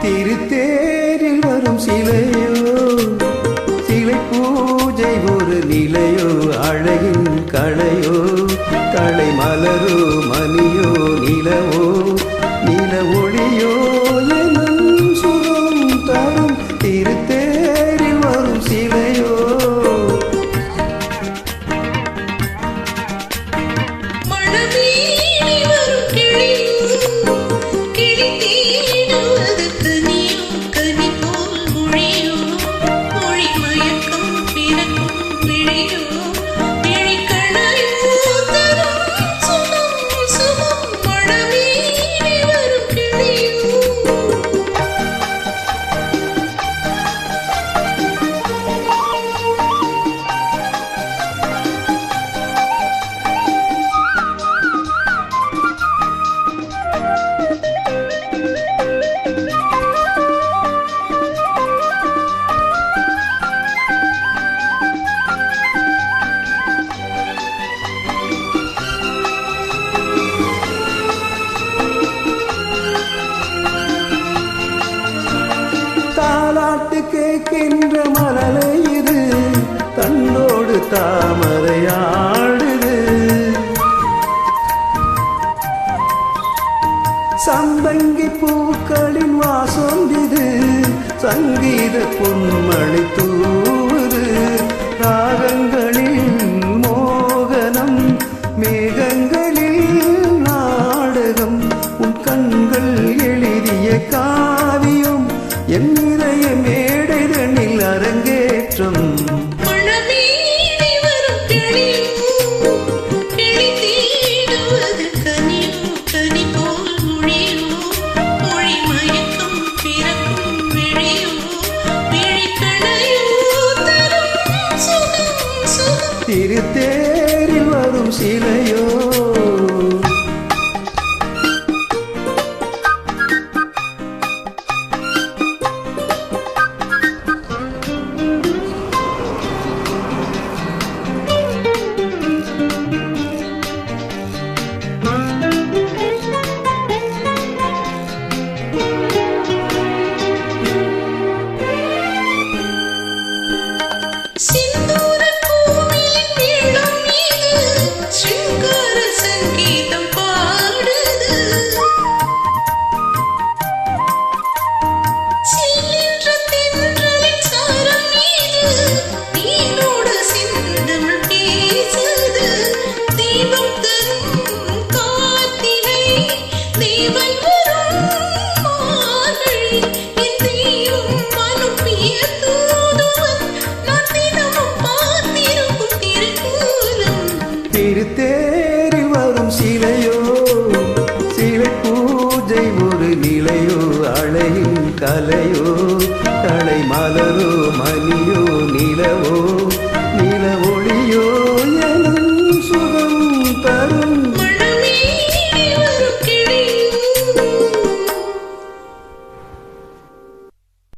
திருத்தேரில் வரும் சிலையோ, சிலை பூஜை ஒரு நிலையோ, அழகின் களையோ, களை மலரோ, மணியோ, நிலவோ, நில ஒளியோ, எனும் சுகம் தரும் திருத்தேரில் வரும் சிலையோ. தாலாட்டு கேட்கின்ற மலலை இது, தன்னோடு தாமரையாடுது. சந்தங்கி பூக்களின் வாசம் இது, சங்கீத பொன்மழை தூவுது. ராகங்களில் மோகனம், மேகங்களில் நாடகம். உன் கண்கள் எழுதிய காவியம், என் இதய மேடைதனில் அரங்கேற்றம். திருத்தேரில் வரும் சிலையோ, திருத்தேரில் வரும் சிலையோ, சிலை பூஜை ஒரு நிலையோ, அழகின் கலையோ.